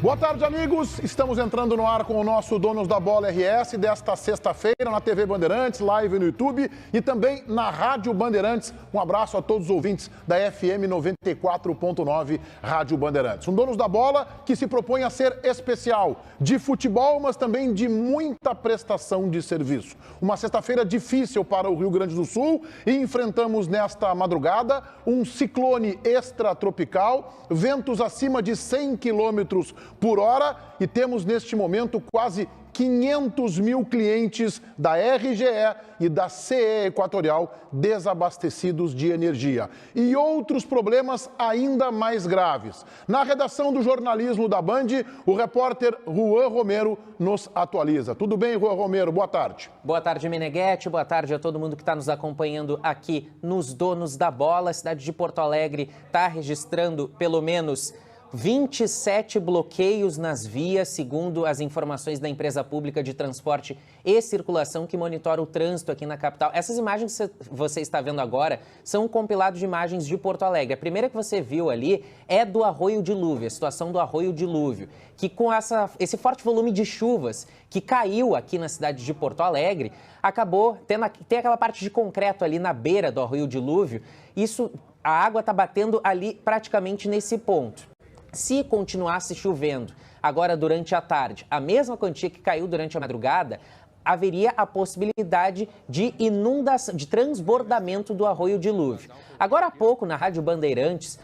Boa tarde, amigos. Estamos entrando no ar com o nosso Donos da Bola RS desta sexta-feira na TV Bandeirantes, live no YouTube e também na Rádio Bandeirantes. Um abraço a todos os ouvintes da FM 94.9 Rádio Bandeirantes. Um Donos da Bola que se propõe a ser especial de futebol, mas também de muita prestação de serviço. Uma sexta-feira difícil para o Rio Grande do Sul e enfrentamos nesta madrugada um ciclone extratropical, ventos acima de 100 quilômetros por hora e temos neste momento quase 500 mil clientes da RGE e da CE Equatorial desabastecidos de energia. E outros problemas ainda mais graves. Na redação do jornalismo da Band, o repórter Juan Romero nos atualiza. Tudo bem, Juan Romero? Boa tarde. Boa tarde, Meneghetti. Boa tarde a todo mundo que está nos acompanhando aqui nos Donos da Bola. A cidade de Porto Alegre está registrando pelo menos 27 bloqueios nas vias, segundo as informações da empresa pública de transporte e circulação que monitora o trânsito aqui na capital. Essas imagens que você está vendo agora são um compilado de imagens de Porto Alegre. A primeira que você viu ali é do Arroio Dilúvio, a situação do Arroio Dilúvio, que com esse forte volume de chuvas que caiu aqui na cidade de Porto Alegre, acabou tem aquela parte de concreto ali na beira do Arroio Dilúvio. A água está batendo ali praticamente nesse ponto. Se continuasse chovendo agora durante a tarde, a mesma quantia que caiu durante a madrugada, haveria a possibilidade de inundação, de transbordamento do Arroio Dilúvio. Agora há pouco, na Rádio Bandeirantes,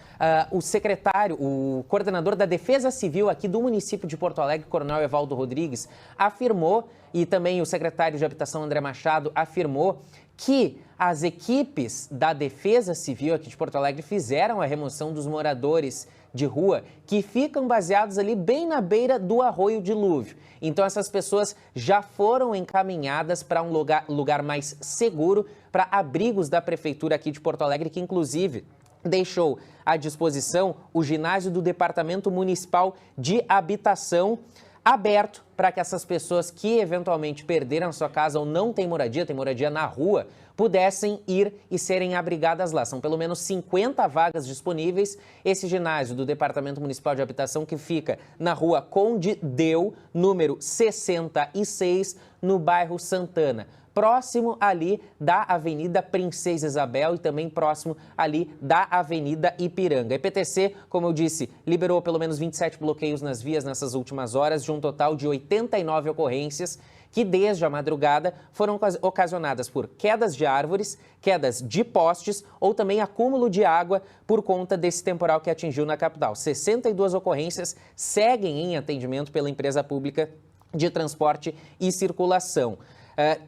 o coordenador da Defesa Civil aqui do município de Porto Alegre, Coronel Evaldo Rodrigues, afirmou, e também o secretário de Habitação, André Machado, afirmou que as equipes da Defesa Civil aqui de Porto Alegre fizeram a remoção dos moradores de rua que ficam baseados ali bem na beira do Arroio Dilúvio. Então essas pessoas já foram encaminhadas para um lugar mais seguro, para abrigos da Prefeitura aqui de Porto Alegre, que inclusive deixou à disposição o ginásio do Departamento Municipal de Habitação aberto para que essas pessoas que eventualmente perderam sua casa ou não têm moradia na rua, pudessem ir e serem abrigadas lá. São pelo menos 50 vagas disponíveis. Esse ginásio do Departamento Municipal de Habitação que fica na rua Conde Deu, número 66, no bairro Santana, próximo ali da Avenida Princesa Isabel e também próximo ali da Avenida Ipiranga. A EPTC, como eu disse, liberou pelo menos 27 bloqueios nas vias nessas últimas horas, de um total de 89 ocorrências que desde a madrugada foram ocasionadas por quedas de árvores, quedas de postes ou também acúmulo de água por conta desse temporal que atingiu na capital. 62 ocorrências seguem em atendimento pela empresa pública de transporte e circulação.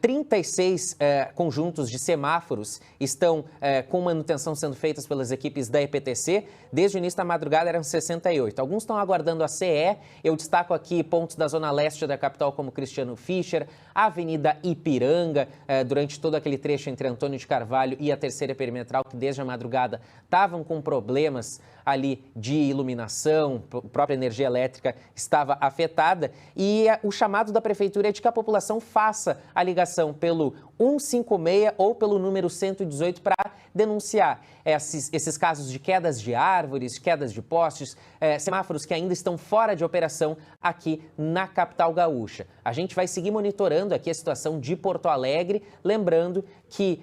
36 conjuntos de semáforos estão com manutenção sendo feitas pelas equipes da EPTC. Desde o início da madrugada eram 68. Alguns estão aguardando a CE. Eu destaco aqui pontos da zona leste da capital como Cristiano Fischer, a Avenida Ipiranga, durante todo aquele trecho entre Antônio de Carvalho e a Terceira Perimetral, que desde a madrugada estavam com problemas ali de iluminação, a própria energia elétrica estava afetada. E o chamado da Prefeitura é de que a população faça a ligação pelo 156 ou pelo número 118 para denunciar esses casos de quedas de árvores, quedas de postes, semáforos que ainda estão fora de operação aqui na capital gaúcha. A gente vai seguir monitorando aqui a situação de Porto Alegre, lembrando que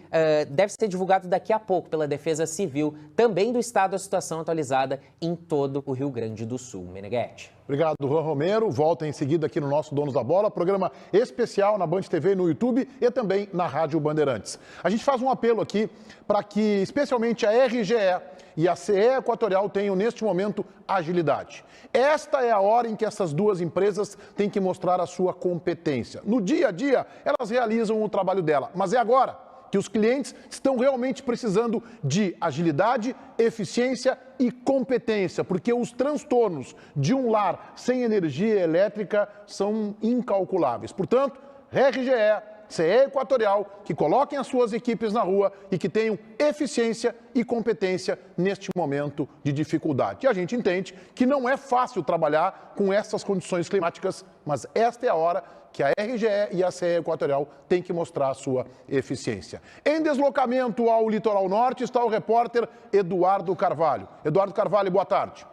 deve ser divulgado daqui a pouco pela Defesa Civil, também do estado, a situação atualizada em todo o Rio Grande do Sul. Meneghetti. Obrigado, Juan Romero. Volta em seguida aqui no nosso Donos da Bola, programa especial na Band TV, no YouTube e também na Rádio Bandeirantes. A gente faz um apelo aqui para que, especialmente a RGE e a CE Equatorial tenham, neste momento, agilidade. Esta é a hora em que essas duas empresas têm que mostrar a sua competência. No dia a dia, elas realizam o trabalho dela, mas é agora que os clientes estão realmente precisando de agilidade, eficiência e competência, porque os transtornos de um lar sem energia elétrica são incalculáveis. Portanto, RGE, CE Equatorial, que coloquem as suas equipes na rua e que tenham eficiência e competência neste momento de dificuldade. E a gente entende que não é fácil trabalhar com essas condições climáticas, mas esta é a hora que a RGE e a CE Equatorial têm que mostrar a sua eficiência. Em deslocamento ao litoral norte está o repórter Eduardo Carvalho. Eduardo Carvalho, boa tarde.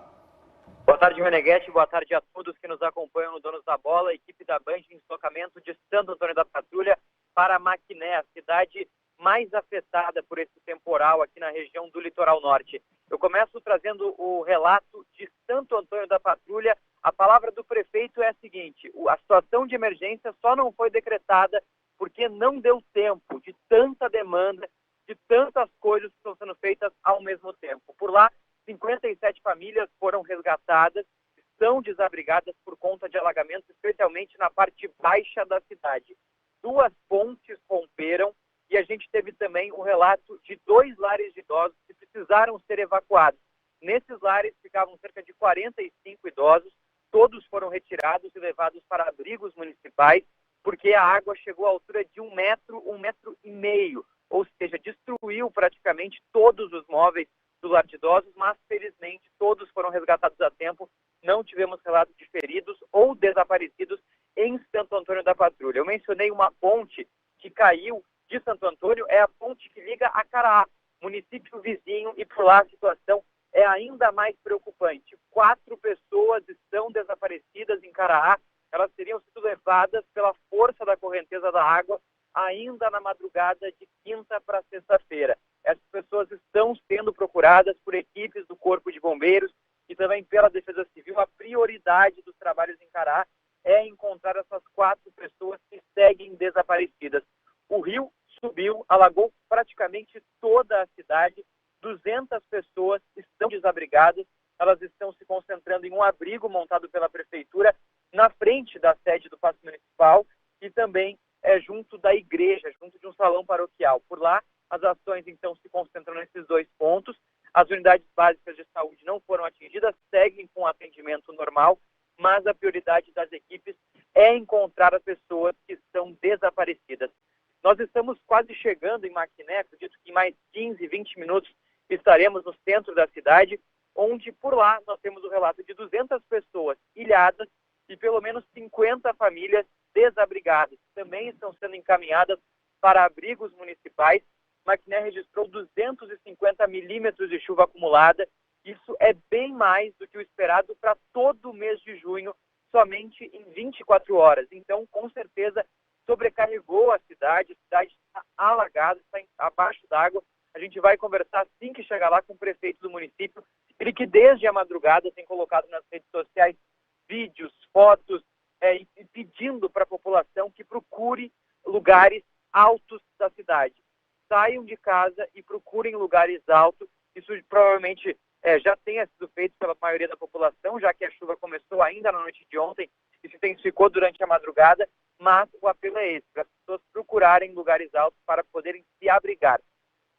Boa tarde, Meneghetti. Boa tarde a todos que nos acompanham no Donos da Bola. A equipe da Band em deslocamento de Santo Antônio da Patrulha para Maquiné, a cidade mais afetada por esse temporal aqui na região do Litoral Norte. Eu começo trazendo o relato de Santo Antônio da Patrulha. A palavra do prefeito é a seguinte: a situação de emergência só não foi decretada porque não deu tempo de tanta demanda, de tantas coisas que estão sendo feitas ao mesmo tempo. Por lá, 57 famílias foram resgatadas, estão desabrigadas por conta de alagamentos, especialmente na parte baixa da cidade. 2 pontes romperam e a gente teve também um relato de 2 lares de idosos que precisaram ser evacuados. Nesses lares ficavam cerca de 45 idosos, todos foram retirados e levados para abrigos municipais, porque a água chegou à altura de 1 metro, 1,5 metros, ou seja, destruiu praticamente todos os móveis do lar de idosos, mas felizmente todos foram resgatados a tempo, não tivemos relatos de feridos ou desaparecidos em Santo Antônio da Patrulha. Eu mencionei uma ponte que caiu de Santo Antônio, é a ponte que liga a Caraá, município vizinho, e por lá a situação é ainda mais preocupante. 4 pessoas estão desaparecidas em Caraá, elas teriam sido levadas pela força da correnteza da água ainda na madrugada de quinta para sexta-feira. Essas pessoas estão sendo procuradas por equipes do Corpo de Bombeiros e também pela Defesa Civil. A prioridade dos trabalhos em Caraá é encontrar essas 4 pessoas que seguem desaparecidas. O rio subiu, alagou praticamente toda a cidade, 200 pessoas estão desabrigadas, elas estão se concentrando em um abrigo montado pela Prefeitura na frente da sede do Paço Municipal e também junto da igreja, junto de um salão paroquial. Por lá, as ações então se concentram nesses 2 pontos. As unidades básicas de saúde não foram atingidas, seguem com atendimento normal, mas a prioridade das equipes é encontrar as pessoas que estão desaparecidas. Nós estamos quase chegando em Maquiné, acredito que em mais 15, 20 minutos estaremos no centro da cidade, onde por lá nós temos o relato de 200 pessoas ilhadas e pelo menos 50 famílias desabrigadas. Também estão sendo encaminhadas para abrigos municipais. Maquiné registrou 250 milímetros de chuva acumulada. Isso é bem mais do que o esperado para todo o mês de junho, somente em 24 horas. Então, com certeza, sobrecarregou a cidade está alagada, está abaixo d'água. A gente vai conversar assim que chegar lá com o prefeito do município, ele que desde a madrugada tem colocado nas redes sociais vídeos, fotos, e pedindo para a população que procure lugares altos da cidade. Saiam de casa e procurem lugares altos. Isso provavelmente já tenha sido feito pela maioria da população, já que a chuva começou ainda na noite de ontem e se intensificou durante a madrugada, mas o apelo é esse, para as pessoas procurarem lugares altos para poderem se abrigar.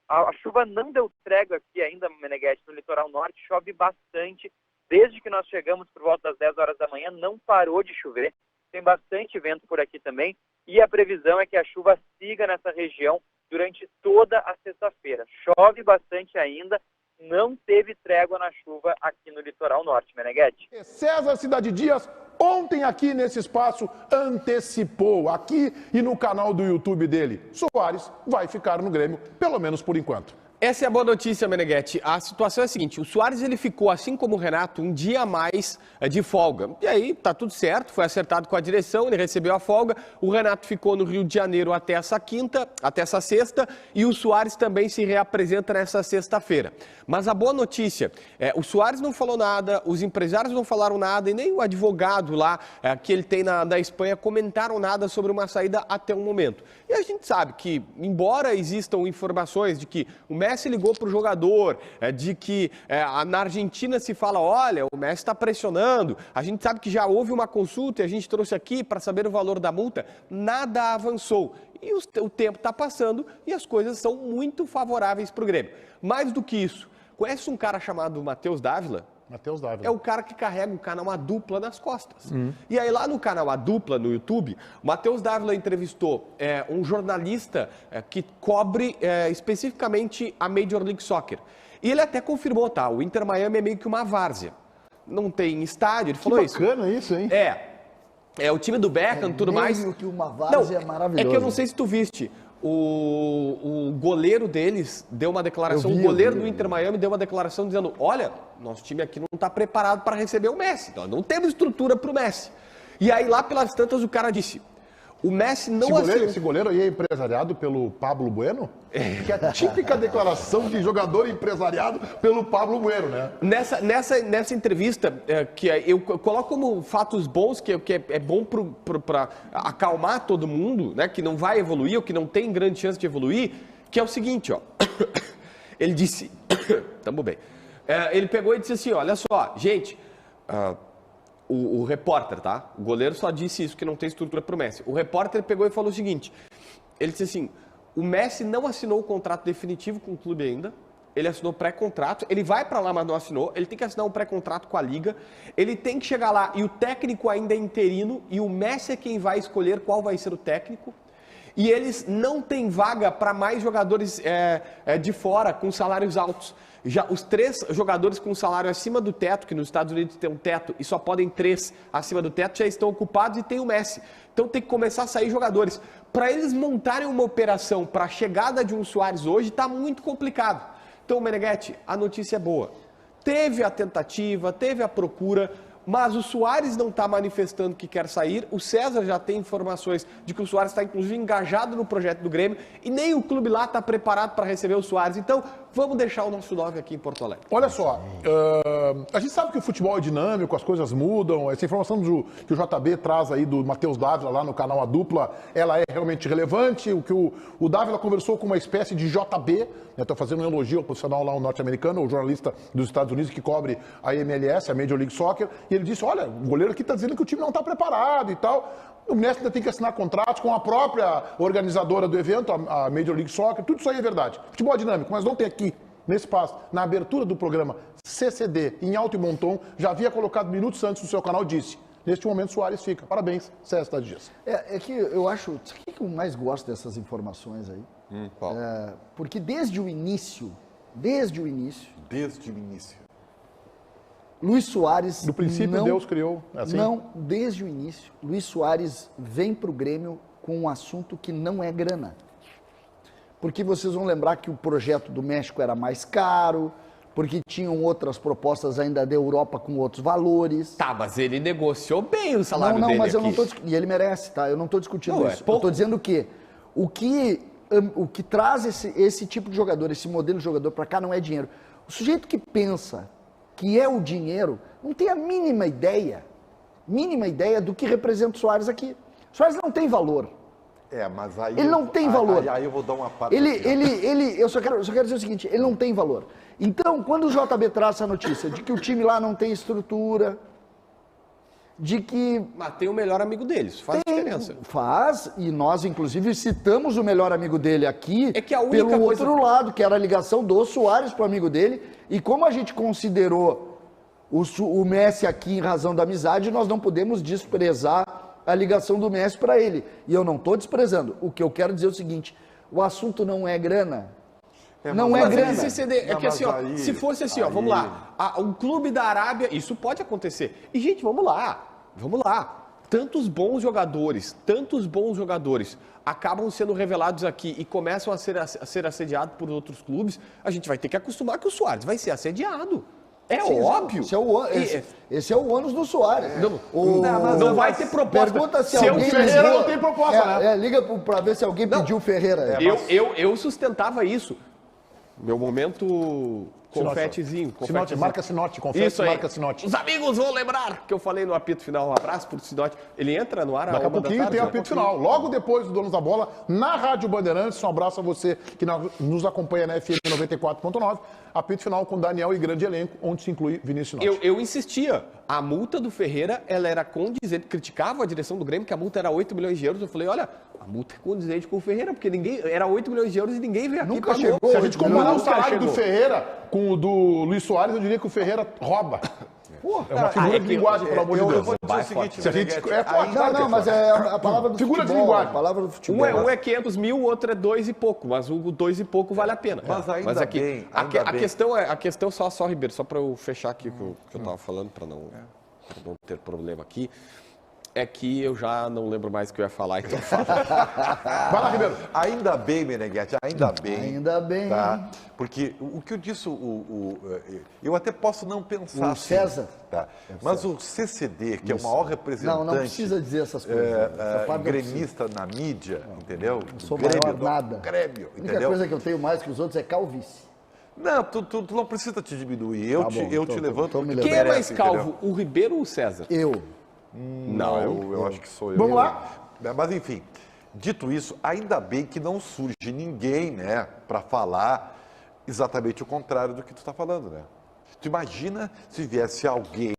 A chuva não deu trégua aqui ainda, Meneghetti, no litoral norte, chove bastante. Desde que nós chegamos por volta das 10 horas da manhã, não parou de chover. Tem bastante vento por aqui também. E a previsão é que a chuva siga nessa região durante toda a sexta-feira. Chove bastante ainda, não teve trégua na chuva aqui no litoral norte, Meneghetti. César Cidade Dias, ontem aqui nesse espaço, antecipou aqui e no canal do YouTube dele. Soares vai ficar no Grêmio, pelo menos por enquanto. Essa é a boa notícia, Meneghetti. A situação é a seguinte, o Soares ele ficou, assim como o Renato, um dia a mais de folga. E aí, tá tudo certo, foi acertado com a direção, ele recebeu a folga. O Renato ficou no Rio de Janeiro até essa sexta, e o Soares também se reapresenta nessa sexta-feira. Mas a boa notícia o Soares não falou nada, os empresários não falaram nada, e nem o advogado lá que ele tem da Espanha comentaram nada sobre uma saída até o momento. E a gente sabe que, embora existam informações de que o Messi ligou para o jogador, de que na Argentina se fala, olha, o Messi está pressionando, a gente sabe que já houve uma consulta e a gente trouxe aqui para saber o valor da multa, nada avançou. E o tempo está passando e as coisas são muito favoráveis para o Grêmio. Mais do que isso, conhece um cara chamado Matheus Dávila? Matheus Dávila. É o cara que carrega o canal A Dupla nas costas. E aí lá no canal A Dupla, no YouTube, o Matheus Dávila entrevistou um jornalista que cobre especificamente a Major League Soccer. E ele até confirmou, tá? O Inter Miami é meio que uma várzea. Não tem estádio, ele falou isso. Bacana isso, hein? É o time do Beckham e tudo mais. Meio que uma várzea maravilhosa. É que eu não sei se tu viste. o goleiro deles deu uma declaração, o goleiro do Inter Miami deu uma declaração dizendo, olha, nosso time aqui não está preparado para receber o Messi, nós não temos estrutura para o Messi. E aí lá pelas tantas o cara disse, o Messi não Esse goleiro aí é empresariado pelo Pablo Bueno? Que é a típica declaração de jogador empresariado pelo Pablo Bueno, né? Nessa entrevista, que eu coloco como fatos bons, que é bom para acalmar todo mundo, né, que não vai evoluir, ou que não tem grande chance de evoluir, que é o seguinte, ó. Ele disse, tamo bem, ele pegou e disse assim, olha só, gente, o repórter, tá? O goleiro só disse isso, que não tem estrutura pro Messi. O repórter pegou e falou o seguinte, ele disse assim, o Messi não assinou o contrato definitivo com o clube ainda, ele assinou pré-contrato, ele vai para lá, mas não assinou, ele tem que assinar um pré-contrato com a Liga, ele tem que chegar lá e o técnico ainda é interino e o Messi é quem vai escolher qual vai ser o técnico. E eles não têm vaga para mais jogadores de fora com salários altos. Já os 3 jogadores com salário acima do teto, que nos Estados Unidos tem um teto e só podem 3 acima do teto, já estão ocupados e tem o Messi. Então tem que começar a sair jogadores. Para eles montarem uma operação para a chegada de um Suárez hoje, está muito complicado. Então, Meneghetti, a notícia é boa. Teve a tentativa, teve a procura, mas o Suárez não está manifestando que quer sair. O César já tem informações de que o Suárez está, inclusive, engajado no projeto do Grêmio e nem o clube lá está preparado para receber o Suárez. Então, vamos deixar o nosso 9 aqui em Porto Alegre. Olha só, a gente sabe que o futebol é dinâmico, as coisas mudam. Essa informação que o JB traz aí do Matheus Dávila lá no canal A Dupla, ela é realmente relevante. O que o Dávila conversou com uma espécie de JB, estou fazendo um elogio ao profissional lá, o norte-americano, o jornalista dos Estados Unidos que cobre a MLS, a Major League Soccer, e ele disse, olha, o goleiro aqui está dizendo que o time não está preparado e tal. O Messi ainda tem que assinar contratos com a própria organizadora do evento, a Major League Soccer, tudo isso aí é verdade. Futebol é dinâmico, mas ontem aqui, nesse espaço, na abertura do programa CCD, em Alto e Bom Tom, já havia colocado minutos antes no seu canal, disse, neste momento Suárez fica. Parabéns, César Cidade Dias. É que eu acho, o que eu mais gosto dessas informações aí? Qual? Porque desde o início, Luis Suárez... Do princípio, Deus criou assim? Não, desde o início, Luis Suárez vem para o Grêmio com um assunto que não é grana. Porque vocês vão lembrar que o projeto do México era mais caro, porque tinham outras propostas ainda da Europa com outros valores. Tá, mas ele negociou bem o salário dele mas aqui. eu não tô discutindo, e ele merece, tá? Eu não estou discutindo Não, isso. Eu estou dizendo que o que traz esse tipo de jogador, esse modelo de jogador para cá não é dinheiro. O sujeito que pensa que é o dinheiro, não tem a mínima ideia do que representa o Soares aqui. O Soares não tem valor. Mas aí... Ele não tem valor. Aí eu vou dar uma parte... Eu só quero dizer o seguinte, ele não tem valor. Então, quando o JB traz essa notícia de que o time lá não tem estrutura, de que... Mas tem o melhor amigo dele, isso faz diferença. Faz, e nós, inclusive, citamos o melhor amigo dele aqui, É que a única pelo coisa... outro lado, que era a ligação do Soares para o amigo dele, e como a gente considerou o Messi aqui em razão da amizade, nós não podemos desprezar a ligação do Messi para ele. E eu não estou desprezando. O que eu quero dizer é o seguinte, o assunto não é grana. Não é grana. Se fosse assim, ó, vamos lá, um clube da Arábia, isso pode acontecer. E, gente, vamos lá. Tantos bons jogadores acabam sendo revelados aqui e começam a ser assediados por outros clubes, a gente vai ter que acostumar que o Suárez vai ser assediado. É óbvio. Esse é o ônus do Soares. Não vai ter proposta. Pergunta se Seu alguém... Ferreira não tem proposta, né? Liga para ver se alguém pediu o Ferreira. Eu sustentava isso. Meu momento confetezinho. Sinote, marca Sinote, confete, isso aí. marca Sinote. Os amigos vão lembrar que eu falei no apito final. Um abraço pro Sinote. Ele entra no ar Daqui a pouquinho tem apito final. Logo depois do Donos da Bola, na Rádio Bandeirantes. Um abraço a você que nos acompanha na FM 94.9. Apito final com Daniel e grande elenco, onde se inclui Vinícius Sinote. Eu insistia. A multa do Ferreira, ela era condizente. Criticava a direção do Grêmio, que a multa era 8 milhões de euros. Eu falei, olha, a multa é condizente com o Ferreira, porque era 8 milhões de euros e ninguém veio aqui. Nunca chegou. Se a gente comparar o salário do Ferreira com o do Luis Soares, eu diria que o Ferreira rouba. É uma figura de linguagem, pelo amor de Deus. Eu vou dizer o seguinte, Se a gente... mas é a palavra do Figura de futebol. linguagem. A palavra do futebol. Um é 500 mil, o outro é 2 e pouco, mas o 2 e pouco vale a pena. Mas aqui, bem, a questão só, Ribeiro, só para eu fechar aqui o que eu estava falando, para não ter problema aqui. É que eu já não lembro mais o que eu ia falar, então fala. Vai lá, Ribeiro. Ainda bem, Meneghetti, ainda bem. Ainda bem. Tá? Porque o que eu disse, eu até posso não pensar O César. Tá? Mas o CCD, que é o maior representante... Não precisa dizer essas coisas. Essa parte não gremista na mídia, entendeu? Não sou Grêmio, maior nada. Grêmio, A única entendeu? coisa que eu tenho mais que os outros é calvície. Não, tu não precisa te diminuir. Eu Tá te, bom, eu então, te levanto. então me porque tu Quem é mais merece, entendeu? calvo, o Ribeiro ou o César? Eu. Não, eu acho que sou eu. Vamos lá. Mas enfim, dito isso, ainda bem que não surge ninguém, né, para falar exatamente o contrário do que tu está falando, né? Tu imagina se viesse alguém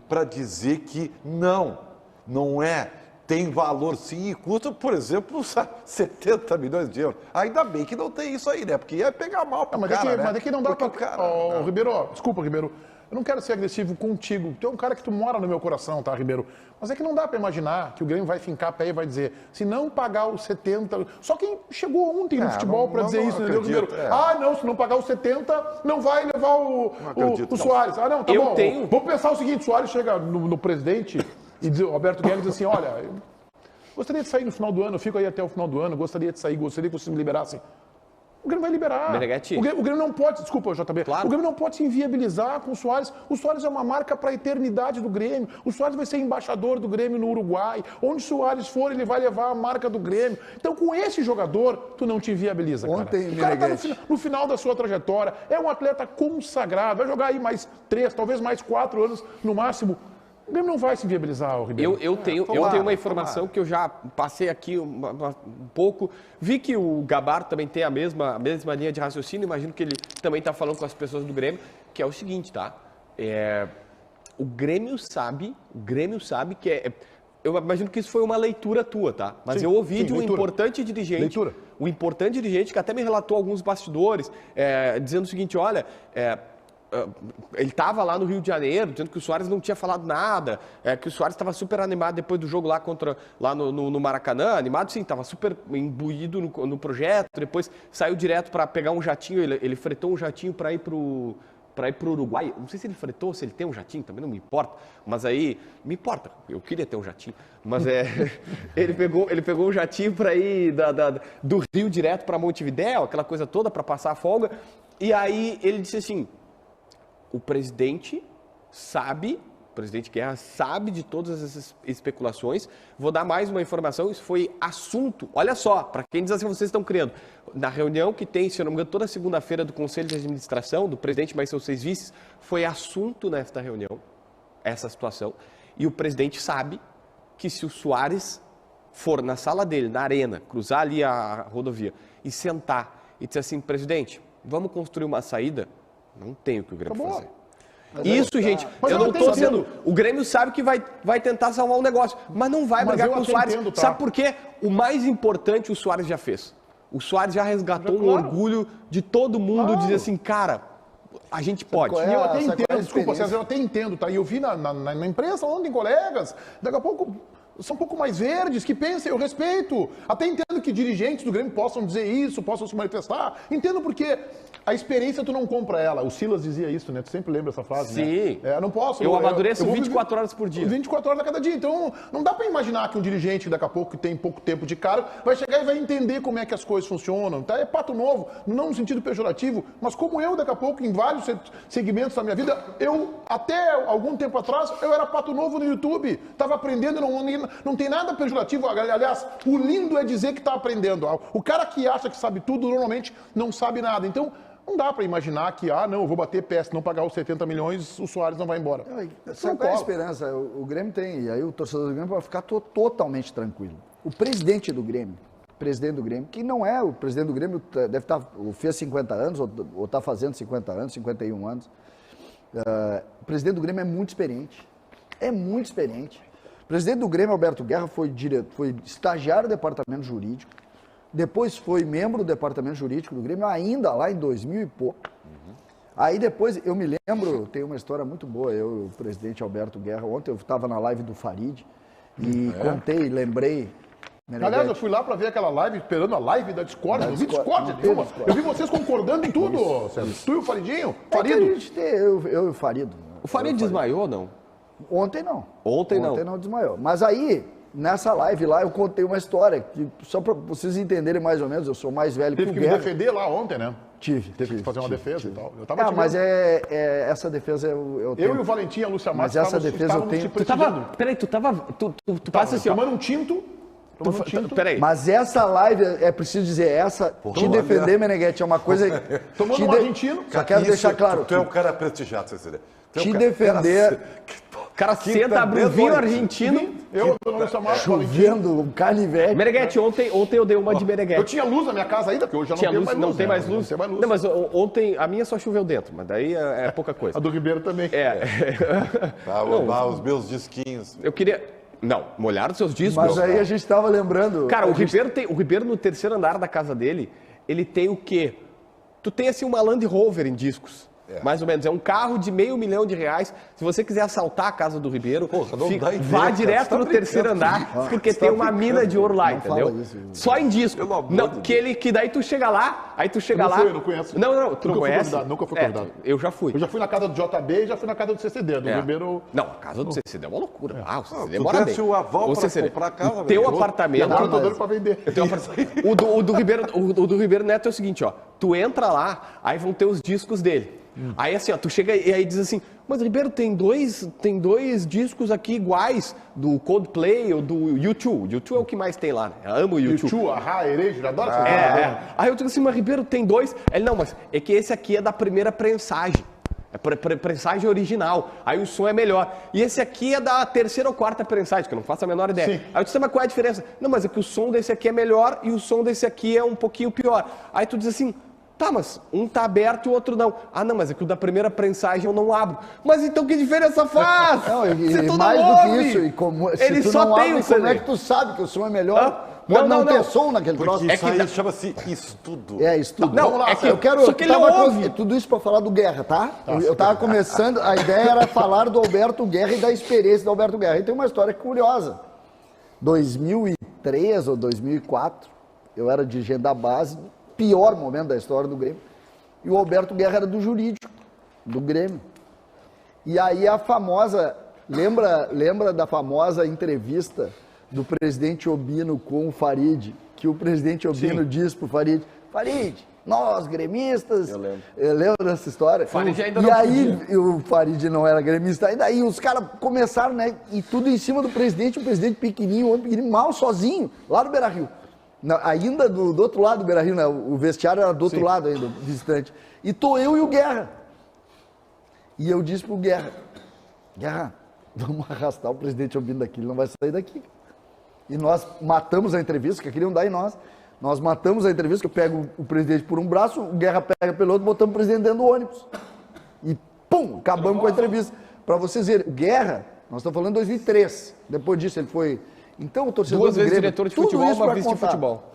para dizer que não é, tem valor sim e custa, por exemplo, 70 milhões de euros. Ainda bem que não tem isso aí, né? Porque ia pegar mal pro Mas, cara, né? mas é que não dá Porque pra... o cara... Ribeiro, desculpa, Ribeiro. Eu não quero ser agressivo contigo. Tu é um cara que tu mora no meu coração, tá, Ribeiro? Mas é que não dá pra imaginar que o Grêmio vai fincar pé e vai dizer, se não pagar os 70... Só quem chegou ontem no futebol pra dizer isso, entendeu, Ribeiro? Ah, não, se não pagar os 70, não vai levar o Soares. Ah, não, tá bom. Vamos pensar o seguinte, o Soares chega no presidente e diz, o Alberto Guerra diz assim, olha, eu gostaria de sair no final do ano, eu fico aí até o final do ano, gostaria de sair, gostaria que vocês me liberassem. O Grêmio vai liberar. Meneghetti. O Grêmio não pode, desculpa, JB, claro. O Grêmio não pode se inviabilizar com o Soares. O Soares é uma marca para a eternidade do Grêmio. O Soares vai ser embaixador do Grêmio no Uruguai. Onde o Soares for, ele vai levar a marca do Grêmio. Então, com esse jogador, tu não te inviabiliza, cara. Ontem, O cara tá Meneghetti. no final da sua trajetória. É um atleta consagrado. Vai jogar aí mais 3, talvez mais 4 anos no máximo. O Grêmio não vai se inviabilizar, Ribeiro. Eu tenho uma informação que eu já passei aqui um pouco. Vi que o Gabardo também tem a mesma linha de raciocínio. Imagino que ele também está falando com as pessoas do Grêmio, que é o seguinte, tá? O Grêmio sabe que eu imagino que isso foi uma leitura tua, tá? Mas Sim, eu ouvi de um leitura. importante dirigente. Leitura. Um importante dirigente que até me relatou alguns bastidores, dizendo o seguinte, olha... ele estava lá no Rio de Janeiro, dizendo que o Soares não tinha falado nada, que o Soares estava super animado depois do jogo lá no Maracanã, animado sim, estava super imbuído no projeto, depois saiu direto para pegar um jatinho, ele fretou um jatinho para ir para o Uruguai, não sei se ele fretou, se ele tem um jatinho, também não me importa, mas aí, me importa, eu queria ter um jatinho, mas ele pegou um jatinho para ir do Rio direto para Montevidéu, aquela coisa toda para passar a folga, e aí ele disse assim, o presidente Guerra sabe de todas essas especulações. Vou dar mais uma informação, isso foi assunto. Olha só, para quem diz assim, vocês estão criando. Na reunião que tem, se eu não me engano, toda segunda-feira do Conselho de Administração, do presidente mais seus 6 vices, foi assunto nesta reunião, essa situação. E o presidente sabe que se o Soares for na sala dele, na arena, cruzar ali a rodovia e sentar e dizer assim, presidente, vamos construir uma saída, não tem o que o Grêmio fazer. Isso, gente, eu não estou dizendo. O Grêmio sabe que vai tentar salvar o negócio, mas não vai brigar com o Soares. Entendo, tá? Sabe por quê? O mais importante o Soares já fez. O Soares já resgatou um orgulho de todo mundo, dizer assim, cara, a gente pode. qual é E eu a- até sabe qual é a entendo, desculpa, experiência? César, eu até entendo, tá? E eu vi na imprensa ontem, colegas, daqui a pouco são um pouco mais verdes, que pensem, eu respeito. Até entendo que dirigentes do Grêmio possam dizer isso, possam se manifestar. Entendo porque a experiência tu não compra ela. O Silas dizia isso, né? Tu sempre lembra essa frase, Sim. né? Não posso. Eu amadureço vou 24 horas por dia. 24 horas a cada dia. Então, não dá pra imaginar que um dirigente, daqui a pouco, que tem pouco tempo de cara, vai chegar e vai entender como é que as coisas funcionam. Tá? É pato novo, não no sentido pejorativo, mas como eu, daqui a pouco, em vários segmentos da minha vida, eu, até algum tempo atrás, eu era pato novo no YouTube. Tava aprendendo, não tem nada pejorativo. Aliás, o lindo é dizer que tá aprendendo. O cara que acha que sabe tudo, normalmente não sabe nada. Então, não dá para imaginar que, não, eu vou bater pé, se não pagar os 70 milhões, o Soares não vai embora. Sabe qual é a esperança? O Grêmio tem, e aí o torcedor do Grêmio vai ficar totalmente tranquilo. O presidente do Grêmio, que não é o presidente do Grêmio, deve estar, fez 50 anos, ou está fazendo 50 anos, 51 anos. O presidente do Grêmio é muito experiente. O presidente do Grêmio, Alberto Guerra, foi estagiário do departamento jurídico, depois foi membro do departamento jurídico do Grêmio, ainda lá em 2000 e pouco. Aí depois, eu me lembro, tem uma história muito boa, eu e o presidente Alberto Guerra, ontem eu estava na live do Farid e lembrei. Aliás, eu fui lá para ver aquela live, esperando a live da Discord. Eu vi Discord, eu vi vocês concordando em tudo, César. Tu e o Faridinho? Farido? Eu e o Farido. O Farid desmaiou ou não? Ontem não. Ontem não. Ontem não desmaiou. Mas aí, nessa live lá, eu contei uma história, que só para vocês entenderem mais ou menos, eu sou mais velho que o Teve que Guerra. defender lá ontem, né? Tive que fazer uma defesa e tal. Eu tava te mas vendo. essa defesa eu tenho. Eu e o Valentim e a Lúcia Mas Matos essa defesa eu tenho. Tu passa assim, ó. tomando um tinto. Peraí. Mas essa live, é preciso dizer, te defender, Meneghetti, é uma coisa... Tomando um argentino. Só quero deixar claro. Tu é um cara prestigiado, Cecília. Te defender... O cara senta, abre um vinho argentino. Eu tô no Lúcia Matos, Valentim. Chovendo, um canivete. Meneghetti, ontem eu dei uma de Eu Meneghetti. tinha luz na minha casa ainda, porque hoje já Tinha luz, não tem né? mais luz. Não tem mais luz. Não, mas ontem a minha só choveu dentro, mas daí é pouca coisa. A do Ribeiro também. Os meus disquinhos. Eu queria... Não, molharam seus discos. Mas aí a gente tava lembrando... Cara, o Ribeiro no terceiro andar da casa dele, ele tem o quê? Tu tem assim uma Land Rover em discos. Mais ou menos. É um carro de R$500 mil. Se você quiser assaltar a casa do Ribeiro, vá direto no terceiro andar, porque tem uma mina de ouro lá, entendeu? Só em disco. Que daí tu chega lá, Eu não conheço. Não, tu não conhece? Nunca fui convidado. Eu já fui. Eu já fui na casa do JB e já fui na casa do CCD, do Ribeiro. Não, a casa do CCD é uma loucura. O CCD Tu mora bem. desse o aval pra comprar a casa, o teu velho. apartamento... Agora eu tô dando pra vender. O do Ribeiro Neto é o seguinte, ó. Tu entra lá, aí vão ter os discos dele. Aí assim, ó, tu chega e aí diz assim, mas Ribeiro, tem dois discos aqui iguais, do Coldplay ou do U2. O U2 é o que mais tem lá, né? Eu amo o U2. U2, Ahá, Erasure, adoro essa Aí eu digo assim, mas Ribeiro, tem dois? Ele, não, mas é que esse aqui é da primeira prensagem. É prensagem original, aí o som é melhor. E esse aqui é da terceira ou quarta prensagem, que eu não faço a menor ideia. Sim. Aí eu disse, mas qual é a diferença? Não, mas é que o som desse aqui é melhor e o som desse aqui é um pouquinho pior. Aí tu diz assim, tá, mas um tá aberto e o outro não. Ah, não, mas é que o da primeira prensagem eu não abro. Mas então que diferença faz? Não, Se tu mais não do que ouve, isso, e como, se ele tu só não tem abre, o como é CD. que tu sabe que o som é melhor? Não, Não ter não. som naquele troço. Porque isso aí chama-se estudo. É, estudo. Não, Vamos lá, é que- eu quero... só que ele tava ouve. tudo isso para falar do Guerra, tá? Eu tava começando, a ideia era falar do Alberto Guerra e da experiência do Alberto Guerra. E tem uma história curiosa. 2003 ou 2004, eu era dirigente da base, pior momento da história do Grêmio, e o Alberto Guerra era do jurídico, do Grêmio. E aí a famosa, lembra da famosa entrevista do presidente Obino com o Farid, que o presidente Obino diz pro Farid, nós, gremistas... Eu lembro dessa história. Farid ainda e não aí o Farid não era gremista, e daí os caras começaram, né, e tudo em cima do presidente, o presidente pequenininho, o homem pequenininho, mal sozinho, lá no Beira-Rio. Ainda do outro lado do Beira-Rio, né, o vestiário era do outro lado ainda, o visitante. E tô eu e o Guerra. E eu disse pro Guerra, vamos arrastar o presidente Obino daqui, ele não vai sair daqui. E nós matamos a entrevista, que queriam dar em nós. Nós matamos a entrevista, que eu pego o presidente por um braço, o Guerra pega pelo outro, botamos o presidente dentro do ônibus. E pum, acabamos com a entrevista. Para vocês verem, o Guerra, nós estamos falando em 2003. Depois disso ele foi... Então o torcedor Duas do vezes Grêmio, diretor de tudo futebol, isso uma pra vice de contar. futebol.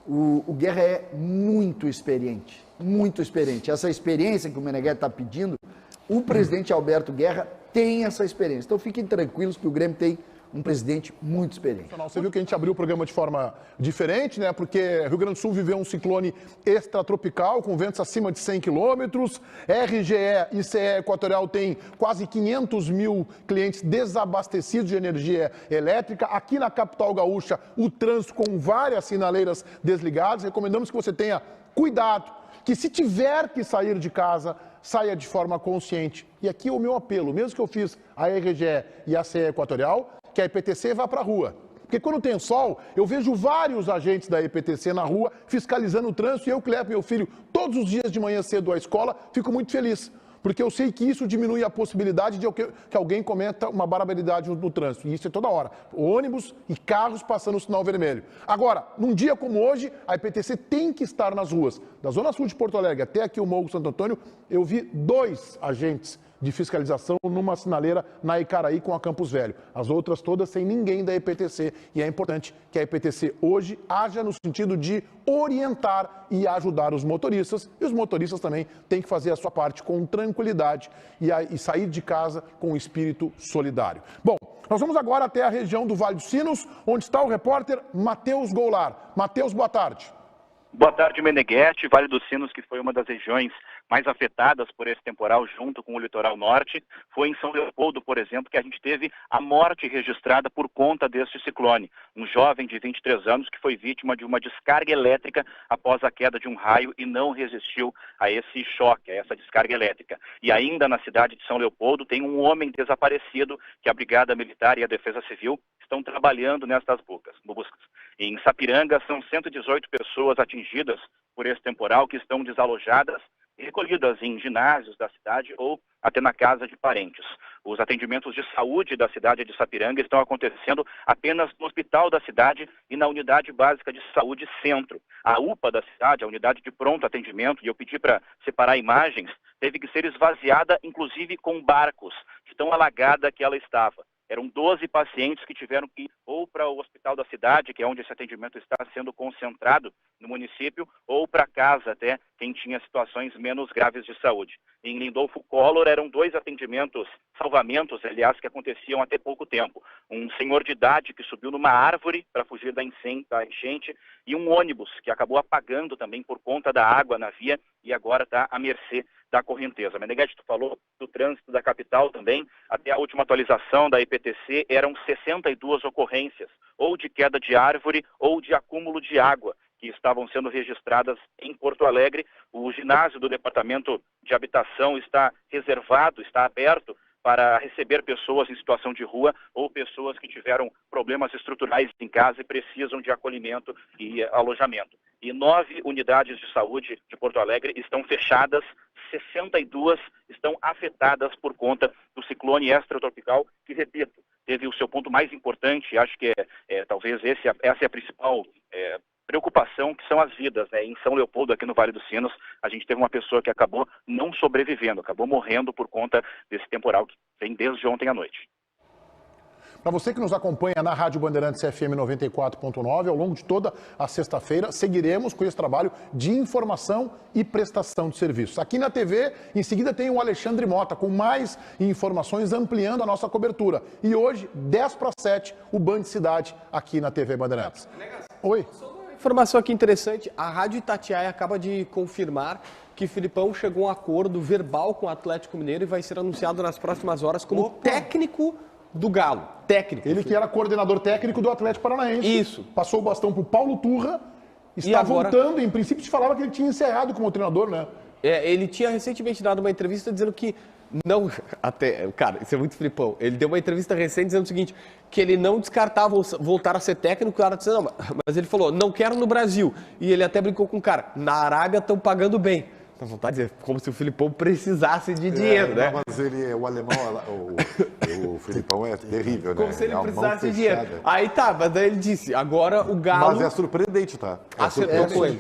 O Guerra é muito experiente, muito experiente. Essa experiência que o Meneghetti está pedindo, o presidente Alberto Guerra tem essa experiência. Então fiquem tranquilos que o Grêmio tem um presidente muito experiente. Você viu que a gente abriu o programa de forma diferente, né? Porque Rio Grande do Sul viveu um ciclone extratropical, com ventos acima de 100 quilômetros. RGE e CE Equatorial tem quase 500 mil clientes desabastecidos de energia elétrica. Aqui na capital gaúcha, o trânsito com várias sinaleiras desligadas. Recomendamos que você tenha cuidado, que se tiver que sair de casa, saia de forma consciente. E aqui o meu apelo, mesmo que eu fiz a RGE e a CE Equatorial, que a EPTC vá para a rua. Porque quando tem sol, eu vejo vários agentes da EPTC na rua fiscalizando o trânsito e eu que levo meu filho todos os dias de manhã cedo à escola, fico muito feliz. Porque eu sei que isso diminui a possibilidade de que alguém cometa uma barbaridade no trânsito. E isso é toda hora. Ônibus e carros passando o sinal vermelho. Agora, num dia como hoje, a EPTC tem que estar nas ruas. Da Zona Sul de Porto Alegre até aqui o Morro Santo Antônio, eu vi 2 agentes de fiscalização numa sinaleira na Icaraí com a Campos Velho. As outras todas sem ninguém da EPTC. E é importante que a EPTC hoje haja no sentido de orientar e ajudar os motoristas. E os motoristas também têm que fazer a sua parte com tranquilidade e sair de casa com um espírito solidário. Bom, nós vamos agora até a região do Vale dos Sinos, onde está o repórter Matheus Goulart. Matheus, boa tarde. Boa tarde, Meneghetti. Vale dos Sinos, que foi uma das regiões mais afetadas por esse temporal junto com o litoral norte. Foi em São Leopoldo, por exemplo, que a gente teve a morte registrada por conta deste ciclone. Um jovem de 23 anos que foi vítima de uma descarga elétrica após a queda de um raio e não resistiu a esse choque, a essa descarga elétrica. E ainda na cidade de São Leopoldo tem um homem desaparecido que a Brigada Militar e a Defesa Civil estão trabalhando nestas buscas. Em Sapiranga são 118 pessoas atingidas por esse temporal que estão desalojadas e recolhidas em ginásios da cidade ou até na casa de parentes. Os atendimentos de saúde da cidade de Sapiranga estão acontecendo apenas no hospital da cidade e na unidade básica de saúde centro. A UPA da cidade, a unidade de pronto atendimento, e eu pedi para separar imagens, teve que ser esvaziada, inclusive com barcos, de tão alagada que ela estava. Eram 12 pacientes que tiveram que ir ou para o hospital da cidade, que é onde esse atendimento está sendo concentrado no município, ou para casa até quem tinha situações menos graves de saúde. Em Lindolfo Collor eram 2 atendimentos, salvamentos, aliás, que aconteciam até pouco tempo. Um senhor de idade que subiu numa árvore para fugir da enchente e um ônibus que acabou apagando também por conta da água na via e agora está à mercê da correnteza. Meneghetti, tu falou do trânsito da capital também. Até a última atualização da IPTC eram 62 ocorrências, ou de queda de árvore ou de acúmulo de água, que estavam sendo registradas em Porto Alegre. O ginásio do Departamento de Habitação está reservado, está aberto para receber pessoas em situação de rua ou pessoas que tiveram problemas estruturais em casa e precisam de acolhimento e alojamento. E 9 unidades de saúde de Porto Alegre estão fechadas, 62 estão afetadas por conta do ciclone extratropical, que, repito, teve o seu ponto mais importante, acho que talvez essa é a principal preocupação, que são as vidas, né? Em São Leopoldo, aqui no Vale dos Sinos, a gente teve uma pessoa que acabou não sobrevivendo, acabou morrendo por conta desse temporal que vem desde ontem à noite. Para você que nos acompanha na Rádio Bandeirantes FM 94.9, ao longo de toda a sexta-feira, seguiremos com esse trabalho de informação e prestação de serviços. Aqui na TV, em seguida, tem o Alexandre Mota, com mais informações, ampliando a nossa cobertura. E hoje, 10:07, o Band Cidade, aqui na TV Bandeirantes. Oi. Informação aqui interessante, a Rádio Itatiaia acaba de confirmar que Filipão chegou a um acordo verbal com o Atlético Mineiro e vai ser anunciado nas próximas horas como técnico do Galo. Técnico. Ele que era coordenador técnico do Atlético Paranaense. Isso. Passou o bastão para o Paulo Turra, está E agora voltando, em princípio se falava que ele tinha encerrado como treinador, né? Ele tinha recentemente dado uma entrevista dizendo que não... Cara, isso é muito Filipão. Ele deu uma entrevista recente dizendo o seguinte, que ele não descartava voltar a ser técnico, o cara disse, não, mas ele falou, não quero no Brasil. E ele até brincou com o cara, na Arábia estão pagando bem. Dá vontade de dizer, como se o Filipão precisasse de dinheiro, né? Mas o alemão, o Filipão é terrível, né? Como se ele uma precisasse mão de dinheiro. fechada. Aí tá, mas daí ele disse, agora o Galo... Mas é surpreendente, tá? Acertou com ele.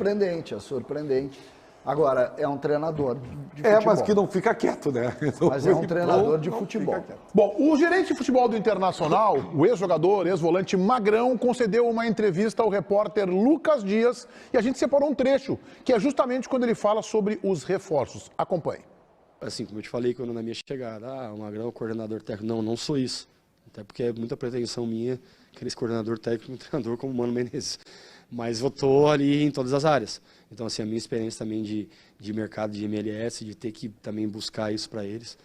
É surpreendente. Agora, é um treinador de futebol. Mas que não fica quieto, né? Mas é um treinador de futebol. Bom, o gerente de futebol do Internacional, o ex-jogador, ex-volante Magrão, concedeu uma entrevista ao repórter Lucas Dias e a gente separou um trecho, que é justamente quando ele fala sobre os reforços. Acompanhe. Assim, como eu te falei quando na minha chegada, o Magrão é o coordenador técnico. Não sou isso. Até porque é muita pretensão minha querer esse coordenador técnico, um treinador como o Mano Menezes. Mas eu estou ali em todas as áreas. Então, assim, a minha experiência também de mercado de MLS, de ter que também buscar isso para eles,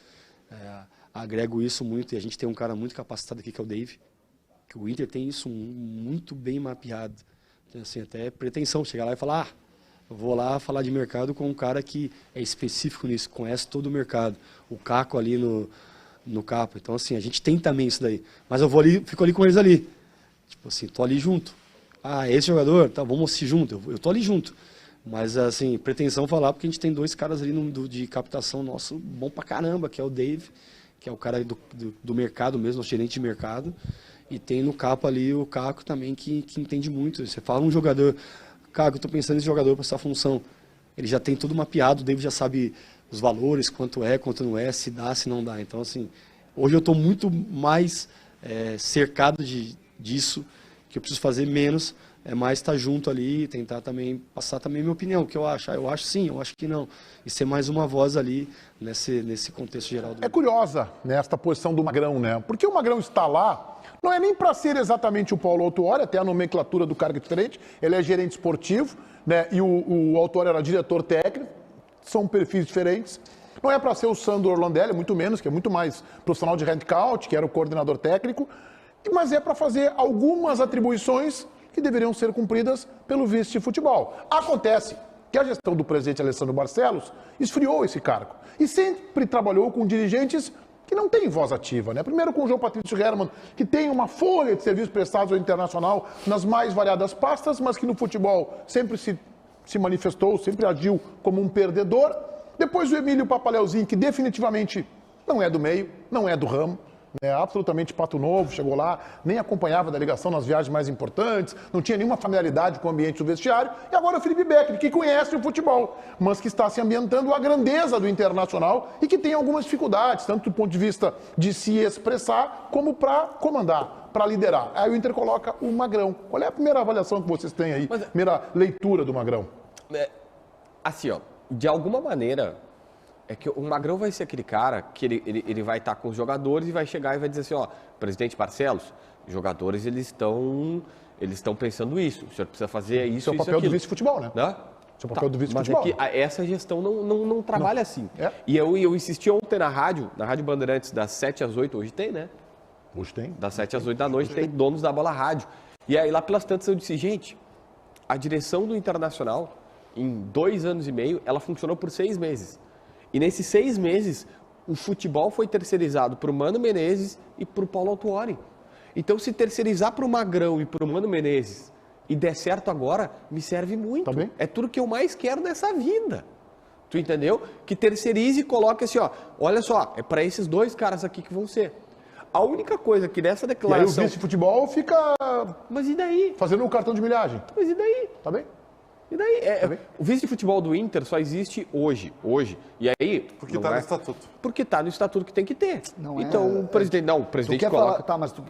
agrego isso muito. E a gente tem um cara muito capacitado aqui, que é o Dave, que o Inter tem isso muito bem mapeado. Então, assim, até pretensão, chegar lá e falar, eu vou lá falar de mercado com um cara que é específico nisso, conhece todo o mercado. O Caco ali no Capo. Então, assim, a gente tem também isso daí. Mas eu vou ali, fico ali com eles ali. Tipo assim, tô ali junto. Esse jogador, tá, vamos assistir junto. Eu tô ali junto. Mas, assim, pretensão falar, porque a gente tem 2 caras ali de captação nosso bom pra caramba, que é o Dave, que é o cara do mercado mesmo, o gerente de mercado. E tem no Capo ali o Caco também, que entende muito. Você fala um jogador, Caco, eu tô pensando nesse jogador para essa função. Ele já tem tudo mapeado, o Dave já sabe os valores, quanto é, quanto não é, se dá, se não dá. Então, assim, hoje eu estou muito mais cercado disso, que eu preciso fazer menos, mais estar junto ali, tentar também passar também minha opinião, o que eu acho. Eu acho sim, eu acho que não. E ser mais uma voz ali nesse contexto geral. É curiosa, né, esta posição do Magrão, né? Porque o Magrão está lá, não é nem para ser exatamente o Paulo Autuori, até a nomenclatura do cargo é diferente, ele é gerente esportivo, né? E o Autuori era diretor técnico. são perfis diferentes. Não é para ser o Sandro Orlandelli, muito menos, que é muito mais profissional de handcount, que era o coordenador técnico, mas é para fazer algumas atribuições que deveriam ser cumpridas pelo vice de futebol. Acontece que a gestão do presidente Alessandro Barcelos esfriou esse cargo e sempre trabalhou com dirigentes que não têm voz ativa, né? Primeiro com o João Patrício Hermann, que tem uma folha de serviços prestados ao internacional nas mais variadas pastas, mas que no futebol sempre se manifestou, sempre agiu como um perdedor. Depois o Emílio Papaleuzinho, que definitivamente não é do meio, não é do ramo, é absolutamente pato novo, chegou lá, nem acompanhava a delegação nas viagens mais importantes, não tinha nenhuma familiaridade com o ambiente do vestiário. E agora o Felipe Becker, que conhece o futebol, mas que está se ambientando a grandeza do Internacional e que tem algumas dificuldades, tanto do ponto de vista de se expressar, como para comandar, para liderar. Aí o Inter coloca o Magrão. Qual é a primeira avaliação que vocês têm aí, primeira leitura do Magrão? Assim, ó, de alguma maneira, é que o Magrão vai ser aquele cara que ele vai estar com os jogadores e vai chegar e vai dizer assim, ó, presidente Barcelos, os jogadores eles estão pensando isso, o senhor precisa fazer isso, isso é o papel do vice-futebol, né? Isso é o papel do vice-futebol. Mas é que essa gestão não trabalha assim. É. E eu insisti ontem na Rádio Bandeirantes, das 7 às 8, hoje tem, né? Hoje tem. Das 7 às 8 da noite tem Donos da Bola Rádio. E aí lá pelas tantas eu disse, gente, a direção do Internacional, em 2 anos e meio, ela funcionou por 6 meses. E nesses 6 meses, o futebol foi terceirizado para o Mano Menezes e para o Paulo Autuori. Então, se terceirizar para o Magrão e para o Mano Menezes e der certo agora, me serve muito. Tá bem? É tudo que eu mais quero nessa vida. Tu entendeu? Que terceirize e coloque assim, ó, olha só, é para esses 2 caras aqui que vão ser. A única coisa que nessa declaração... E aí o vice-futebol fica... Mas e daí? Fazendo um cartão de milhagem. Mas e daí? Tá bem? E daí? O vice de futebol do Inter só existe hoje. E aí... Porque está no estatuto. Porque está no estatuto que tem que ter. Não então, o presidente... Não, o presidente coloca...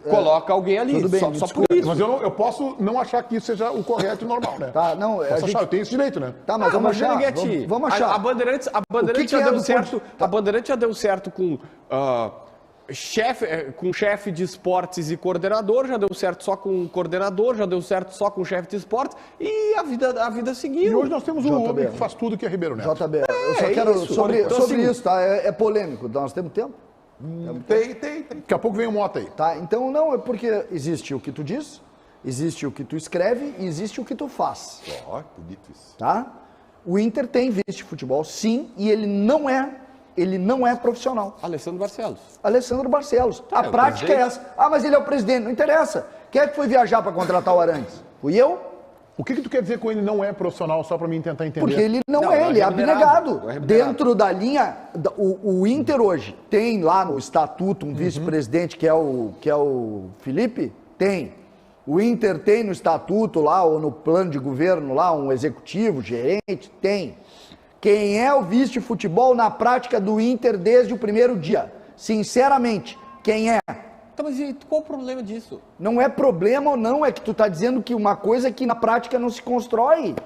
coloca alguém ali. Tudo bem, só por isso. Mas eu posso não achar que isso seja o correto e normal, né? Tá, não... Posso achar, eu tenho esse direito, né? Tá, mas vamos achar. Vamos achar. A Bandeirantes já deu certo. A Bandeirantes já deu certo com... chefe de esportes e coordenador, já deu certo só com coordenador, já deu certo só com chefe de esportes e a vida seguiu. E hoje nós temos um homem que faz tudo que é Ribeiro Neto. JB, eu só quero isso. sobre Então, isso, tá? É polêmico. Nós temos tempo? Tem. Daqui a pouco vem o Mota aí. Tá, então não, é porque existe o que tu diz, existe o que tu escreve e existe o que tu faz. Ó, bonito isso. Tá? O Inter tem vice de futebol, sim, e ele não é profissional. Alessandro Barcelos. Alessandro Barcelos. A o prática é presidente. essa. Ah, mas ele é o presidente. Não interessa. Quem é que foi viajar para contratar o Arantes? Fui eu? O que tu quer dizer com ele não é profissional, só para mim tentar entender? Porque ele não é ele é remunerado. abnegado. Não é remunerado. Dentro da linha, o Inter hoje tem lá no estatuto um vice-presidente que é o Felipe? Tem. O Inter tem no estatuto lá, ou no plano de governo lá, um executivo, gerente? Tem. Quem é o vice de futebol na prática do Inter desde o primeiro dia? Sinceramente, quem é? Então, mas e qual o problema disso? Não é problema ou não, é que tu tá dizendo que uma coisa que na prática não se constrói.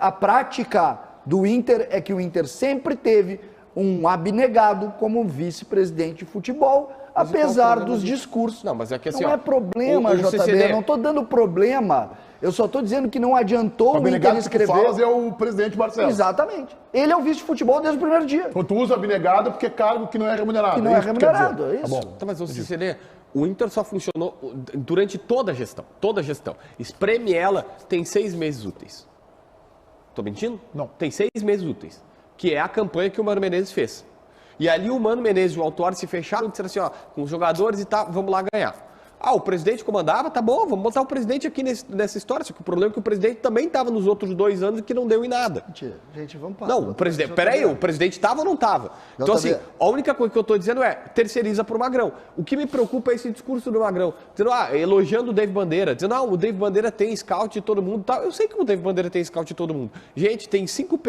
A prática do Inter é que o Inter sempre teve um abnegado como vice-presidente de futebol, mas apesar dos discursos. Não, mas é que assim, não é problema, JB, CCD... eu não tô dando problema. Eu só tô dizendo que não adiantou o Inter escrever. O que tu falas é o presidente Barcelos. Exatamente. Ele é o vice de futebol desde o primeiro dia. Então tu usa abnegado porque é cargo que não é remunerado. Que não é remunerado, é isso. Tá bom. Tá, mas o CCD, o Inter só funcionou durante toda a gestão. Toda a gestão. Espreme ela, tem 6 meses úteis. Tô mentindo? Não. Tem 6 meses úteis. Que é a campanha que o Mano Menezes fez. E ali o Mano Menezes e o Autuori se fecharam e disseram assim, ó, com os jogadores e tal, vamos lá ganhar. Ah, o presidente comandava, tá bom, vamos botar o presidente aqui nessa história. Só que o problema é que o presidente também estava nos outros 2 anos e que não deu em nada. Mentira. Gente, vamos parar. Não, o presidente, peraí, o presidente estava ou não estava? Então assim, a única coisa que eu estou dizendo é, terceiriza para o Magrão. O que me preocupa é esse discurso do Magrão, dizendo, elogiando o David Bandeira, dizendo, o David Bandeira tem scout de todo mundo, tal. Eu sei que o David Bandeira tem scout de todo mundo. Gente, tem 5,